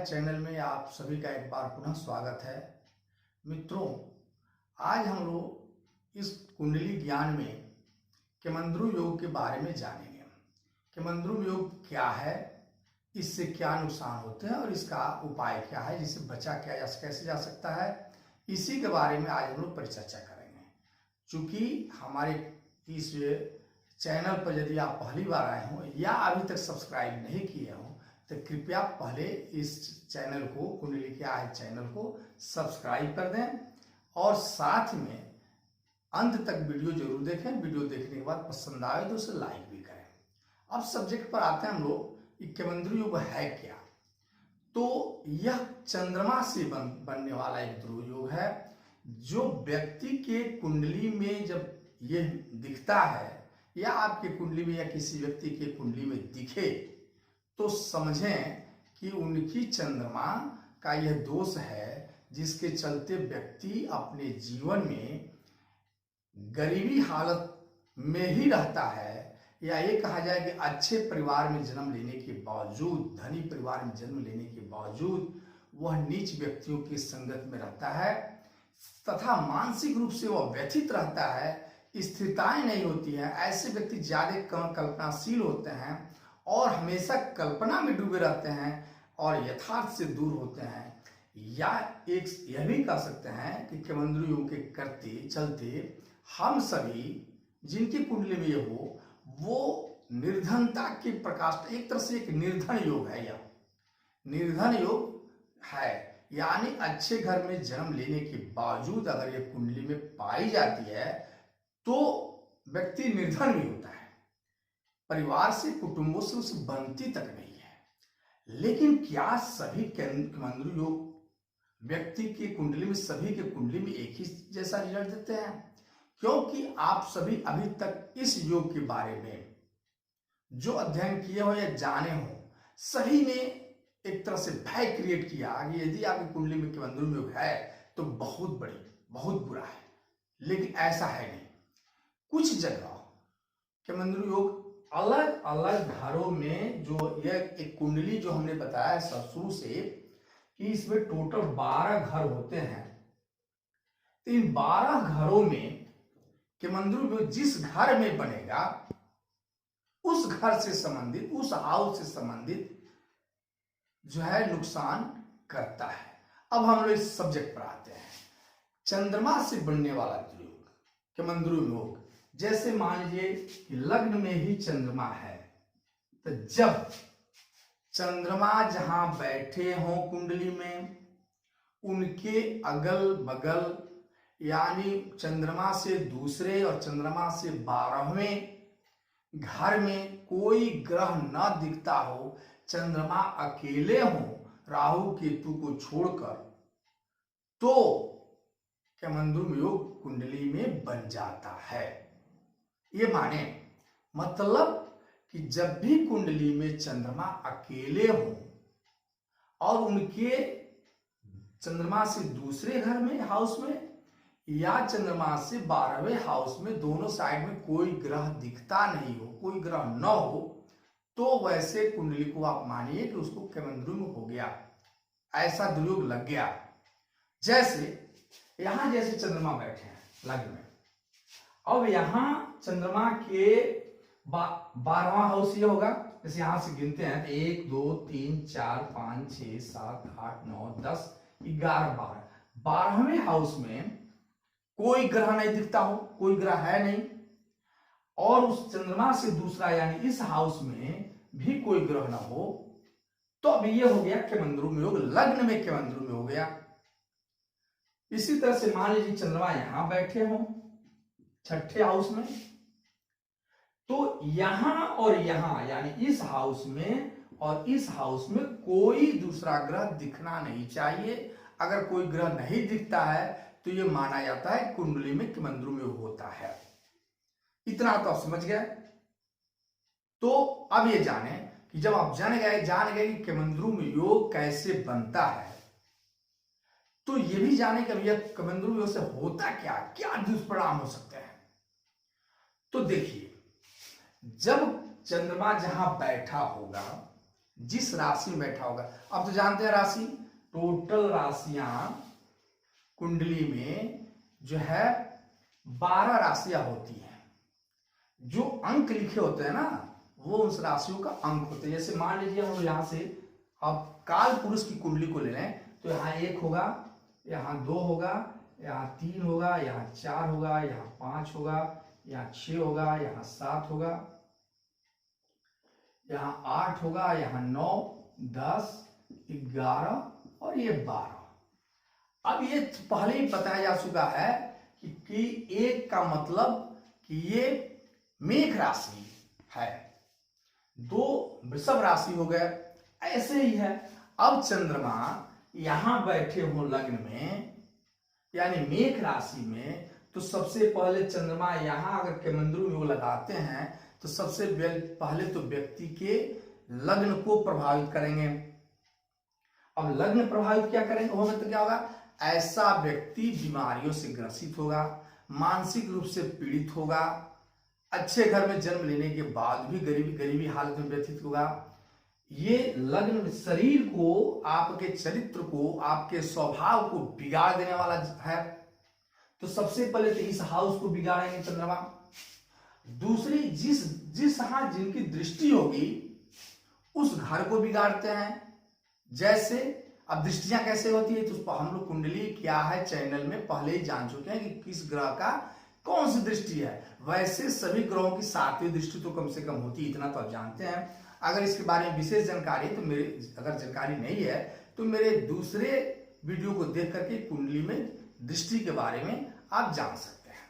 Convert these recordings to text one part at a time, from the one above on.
Channel में आप सभी का एक बार पुनः स्वागत है। मित्रों, आज हम लोग इस कुंडली ज्ञान में केमंद्रु योग के बारे में जानेंगे। केमंद्रु योग क्या है, इससे क्या नुकसान होते हैं और इसका उपाय क्या है, जिससे बचा कैसे जा सकता है, इसी के बारे में आज हम लोग परिचर्चा करेंगे। चूँकि हमारे इस चैनल पर यदि आप पहली बार आए हों या अभी तक सब्सक्राइब नहीं किए हों तो कृपया पहले इस चैनल को, कुंडली क्या है चैनल को सब्सक्राइब कर दें और साथ में अंत तक वीडियो जरूर देखें। वीडियो देखने के बाद पसंद आए तो उसे लाइक भी करें। अब सब्जेक्ट पर आते हैं हम लोग, केमंद्रु योग है क्या। तो यह चंद्रमा से बनने वाला एक ध्रुव योग है, जो व्यक्ति के कुंडली में जब यह दिखता है या आपके कुंडली में या किसी व्यक्ति के कुंडली में दिखे तो समझें कि उनकी चंद्रमा का यह दोष है, जिसके चलते व्यक्ति अपने जीवन में गरीबी हालत में ही रहता है, या ये कहा जाए कि अच्छे परिवार में जन्म लेने के बावजूद, धनी परिवार में जन्म लेने के बावजूद वह नीच व्यक्तियों की संगत में रहता है तथा मानसिक रूप से वह व्यथित रहता है, स्थिरताएं नहीं होती हैं। ऐसे व्यक्ति ज्यादा कल्पनाशील होते हैं और हमेशा कल्पना में डूबे रहते हैं और यथार्थ से दूर होते हैं। या एक यह भी कह सकते हैं कि केमंद्रु योग के करते चलते हम सभी जिनकी कुंडली में ये हो वो निर्धनता के प्रकाश, एक तरह से एक निर्धन योग है। यह निर्धन योग है, यानी अच्छे घर में जन्म लेने के बावजूद अगर ये कुंडली में पाई जाती है तो व्यक्ति निर्धन भी होता है, परिवार से, कुटुंबों से उसे बनती तक नहीं है। लेकिन क्या सभी केमंद्रु योग व्यक्ति की कुंडली में, सभी के कुंडली में एक ही जैसा रिजल्ट देते हैं? क्योंकि आप सभी अभी तक इस योग के बारे में जो अध्ययन किए हो या जाने हो, सभी ने एक तरह से भय क्रिएट किया कि यदि आपकी कुंडली में केमंद्रु योग है तो बहुत बुरा है। लेकिन ऐसा है नहीं। कुछ जगह केमंद्रु योग अलग अलग घरों में, जो यह एक कुंडली जो हमने बताया शुरू से कि इसमें टोटल 12 घर होते हैं, तो इन 12 घरों में केमंद्रु योग जिस घर में बनेगा उस घर से संबंधित, उस हाउस से संबंधित जो है नुकसान करता है। अब हम लोग इस सब्जेक्ट पर आते हैं। चंद्रमा से बनने वाला योग केमंद्रु योग, जैसे मान लीजिए कि लग्न में ही चंद्रमा है, तो जब चंद्रमा जहां बैठे हों कुंडली में, उनके अगल बगल यानी चंद्रमा से दूसरे और चंद्रमा से 12वें घर में कोई ग्रह न दिखता हो, चंद्रमा अकेले हो राहु केतु को छोड़कर, तो केमंद्रु योग कुंडली में बन जाता है। ये माने मतलब कि जब भी कुंडली में चंद्रमा अकेले हो और उनके चंद्रमा से दूसरे घर में, हाउस में, या चंद्रमा से 12वें हाउस में, दोनों साइड में कोई ग्रह दिखता नहीं हो, कोई ग्रह न हो, तो वैसे कुंडली को आप मानिए कि उसको केमंद्रु हो गया, ऐसा दुर्योग लग गया। जैसे यहां जैसे चंद्रमा बैठे हैं लग्न में, अब यहां चंद्रमा के 12वां हाउस ये होगा। जैसे यहां से गिनते हैं तो 1 2 3 4 5 6 7 8 9 10 11 12वें हाउस में कोई ग्रह नहीं दिखता हो, कोई ग्रह है नहीं, और उस चंद्रमा से दूसरा यानी इस हाउस में भी कोई ग्रह ना हो, तो अब ये हो गया केमंद्रु योग, लग्न में केमंद्रु हो गया। इसी तरह से मान लीजिए चंद्रमा यहां बैठे हो छठे हाउस में, तो यहां और यहां यानी इस हाउस में और इस हाउस में कोई दूसरा ग्रह दिखना नहीं चाहिए। अगर कोई ग्रह नहीं दिखता है तो यह माना जाता है कुंडली में केमंद्रु योग होता है। इतना तो आप समझ गए। तो अब ये जाने कि जब आप जान गए कि केमंद्रु योग कैसे बनता है, तो ये भी जाने कि भैया केमंद्रु योग से होता क्या दुष्परिणाम हो सकते हैं। तो देखिए, जब चंद्रमा जहां बैठा होगा जिस राशि में बैठा होगा। अब तो जानते हैं राशि, टोटल राशियां कुंडली में जो है 12 राशियां होती हैं। जो अंक लिखे होते हैं ना, वो उस राशियों का अंक होते हैं। जैसे मान लीजिए हम यहां से अब काल पुरुष की कुंडली को ले लें, तो यहाँ 1 होगा, यहाँ 2 होगा, यहाँ 3 होगा, यहाँ 4 होगा, यहाँ 5 होगा, यहाँ 6 होगा, यहाँ 7 होगा, यहाँ 8 होगा, यहाँ 9, 10, 11 और ये 12। अब ये पहले ही बताया जा चुका है कि 1 का मतलब कि ये मेष राशि है, 2 वृषभ राशि हो गए, ऐसे ही है। अब चंद्रमा यहां बैठे हो लग्न में यानी मेष राशि में, तो सबसे पहले चंद्रमा यहां अगर केमंद्रु योग लगाते हैं तो सबसे पहले तो व्यक्ति के लग्न को प्रभावित करेंगे। अब लग्न प्रभावित क्या करेंगे, होगा तो क्या होगा, ऐसा व्यक्ति बीमारियों से ग्रसित होगा, मानसिक रूप से पीड़ित होगा, अच्छे घर में जन्म लेने के बाद भी गरीबी हालत में व्यतीत होगा। ये लग्न शरीर को, आपके चरित्र को, आपके स्वभाव को बिगाड़ देने वाला है। तो सबसे पहले तो इस हाउस को बिगाड़ेंगे चंद्रमा। दूसरी, जिस हाथ जिनकी दृष्टि होगी उस घर को बिगाड़ते हैं। जैसे अब दृष्टियां कैसे होती है, तो हम लोग कुंडली क्या है चैनल में पहले ही जान चुके हैं कि किस ग्रह का कौन सी दृष्टि है। वैसे सभी ग्रहों की 7वीं दृष्टि तो कम से कम होती है, इतना तो आप जानते हैं। अगर इसके बारे में विशेष जानकारी तो मेरे, अगर जानकारी नहीं है तो मेरे दूसरे वीडियो को देख करके कुंडली में दृष्टि के बारे में आप जान सकते हैं।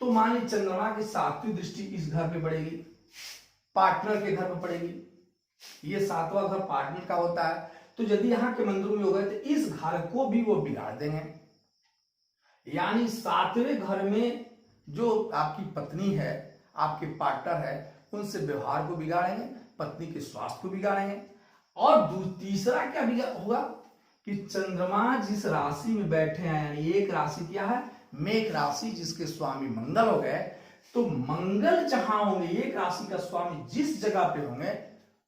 तो मान लीजिए चंद्रमा की 7वीं दृष्टि इस घर पे पड़ेगी, पार्टनर के घर पे पड़ेगी। ये 7वां घर पार्टनर का होता है। तो यदि यहाँ के मंदिरों में हो गए तो इस घर को भी वो बिगाड़ देंगे। यानी 7वें घर में जो आपकी पत्नी है, आपके पार्टनर है, उनसे व्यवहार को बिगाड़ेंगे, पत्नी के स्वास्थ्य को बिगाड़ेंगे। और तीसरा क्या होगा कि चंद्रमा जिस राशि में बैठे हैं, यानी एक राशि क्या है, मेष राशि, जिसके स्वामी मंगल हो गए, तो मंगल जहां होंगे, एक राशि का स्वामी जिस जगह पे होंगे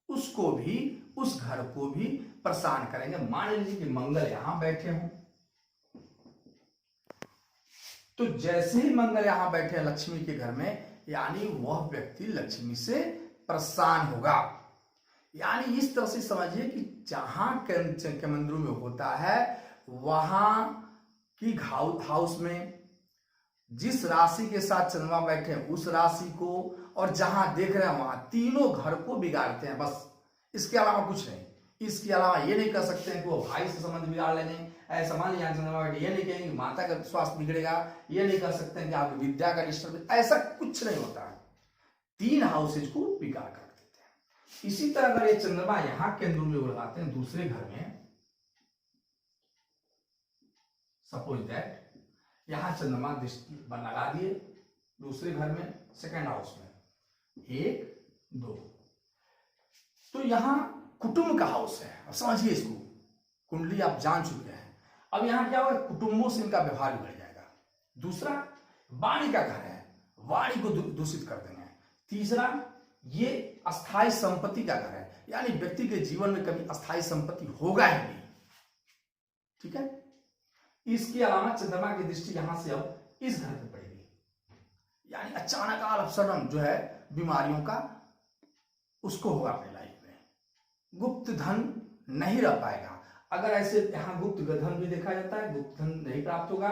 उसको भी, उस घर को भी परेशान करेंगे। मान लीजिए कि मंगल यहां बैठे हों, तो जैसे ही मंगल यहां बैठे लक्ष्मी के घर में, यानी वह व्यक्ति लक्ष्मी से परेशान होगा। यानी इस तरह से समझिए कि जहां केमंद्रु में होता है वहां की हाउस में जिस राशि के साथ चंद्रमा बैठे हैं उस राशि को, और जहां देख रहे हैं वहां तीनों घर को बिगाड़ते हैं, बस इसके अलावा कुछ नहीं। इसके अलावा ये नहीं कर सकते हैं कि वो भाई से संबंध बिगाड़ लेंगे, ऐसा मान लीजिए चंद्रमा बैठे, ये नहीं कहेंगे माता का स्वास्थ्य बिगड़ेगा, ये नहीं कर सकते हैं कि आपकी विद्या का डिस्टर्ब, ऐसा कुछ नहीं होता है। 3 हाउसेज को बिगाड़ कर देते हैं। इसी तरह अगर ये चंद्रमा यहां केंद्र में लगाते हैं दूसरे घर में, सपोज दैट यहां चंद्रमा दृष्टि लगा दिए दूसरे घर में, सेकेंड हाउस में 1, 2, तो यहां कुटुंब का हाउस है। अब समझिए इसको, कुंडली आप जान चुके हैं। अब यहां क्या होगा, कुटुंबों से इनका व्यवहार बिगड़ जाएगा। दूसरा, वाणी का घर है, वाणी को दूषित कर देंगे। तीसरा, ये अस्थाई संपत्ति का घर है, यानी व्यक्ति के जीवन में कभी अस्थाई संपत्ति होगा ही नहीं। ठीक है। इसके अलावा चंद्रमा की दृष्टि यहां से अब इस घर पे पड़ेगी, यानी अचानक अपसरण जो है बीमारियों का उसको होगा अपनी लाइफ में। गुप्त धन नहीं रह पाएगा। अगर ऐसे यहाँ गुप्त धन भी देखा जाता है, गुप्त धन नहीं प्राप्त होगा।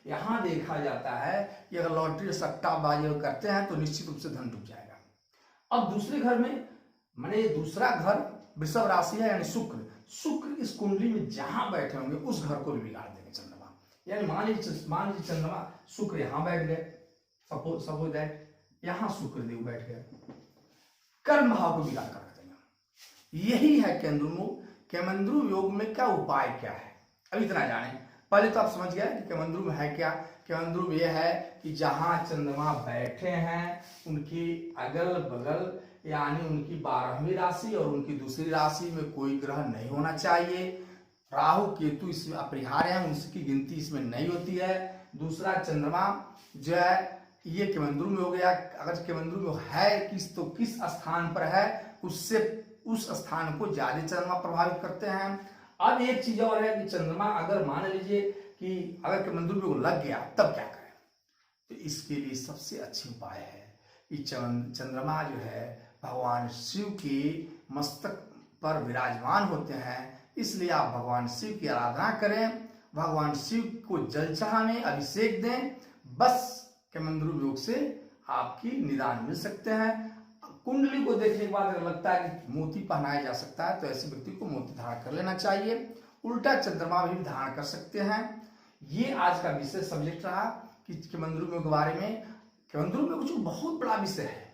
यहां देखा जाता है कि अगर लॉटरी सट्टाबाजी करते हैं तो निश्चित रूप से धन डूब जाएगा। अब दूसरे घर में, माने दूसरा घर वृषभ राशि है, यानी शुक्र इस कुंडली में जहां बैठे होंगे उस घर को भी बिगाड़ देंगे चंद्रमा। यानी मान लीजिए चंद्रमा शुक्र यहां बैठ गए, सपोज दैट यहां शुक्र देव बैठ गए, कर्म भाव को बिगाड़ कर रख देंगे। यही है केमंद्रु योग में क्या उपाय क्या है, अब इतना जाने। पहले तो आप समझ गए कि केमंद्रु में है क्या। केमंद्रु में यह है कि जहां चंद्रमा बैठे हैं उनकी अगल बगल, यानी उनकी 12वीं राशि और उनकी दूसरी राशि में कोई ग्रह नहीं होना चाहिए। राहु केतु इसमें अपरिहार्य है, उनकी गिनती इसमें नहीं होती है। दूसरा, चंद्रमा जो है ये केमंद्रु में हो गया। अगर केमंद्रु में है किस, तो किस स्थान पर है उससे उस स्थान को ज्यादा चंद्रमा प्रभावित करते हैं। अब एक चीज और है कि चंद्रमा अगर मान लीजिए कि अगर केमंद्रू योग लग गया तब क्या करें, तो इसके लिए सबसे अच्छी उपाय है कि चंद्रमा जो है भगवान शिव के मस्तक पर विराजमान होते हैं, इसलिए आप भगवान शिव की आराधना करें, भगवान शिव को जल चढ़ाने अभिषेक दें, बस केमंद्रू योग से आपकी निदान मिल सकते हैं। कुंडली को देखने के बाद अगर लगता है कि मोती पहनाया जा सकता है तो ऐसे व्यक्ति को मोती धारण कर लेना चाहिए। उल्टा चंद्रमा भी धारण कर सकते हैं। ये आज का विषय सब्जेक्ट रहा कि केमंद्रू योग के बारे में। केमंद्रू योग कुछ बहुत बड़ा विषय है,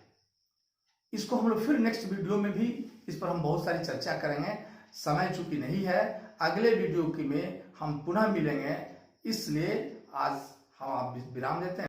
इसको हम लोग फिर नेक्स्ट वीडियो में भी इस पर हम बहुत सारी चर्चा करेंगे। समय चूंकि नहीं है, अगले वीडियो में हम पुनः मिलेंगे, इसलिए आज हम आप विराम देते हैं।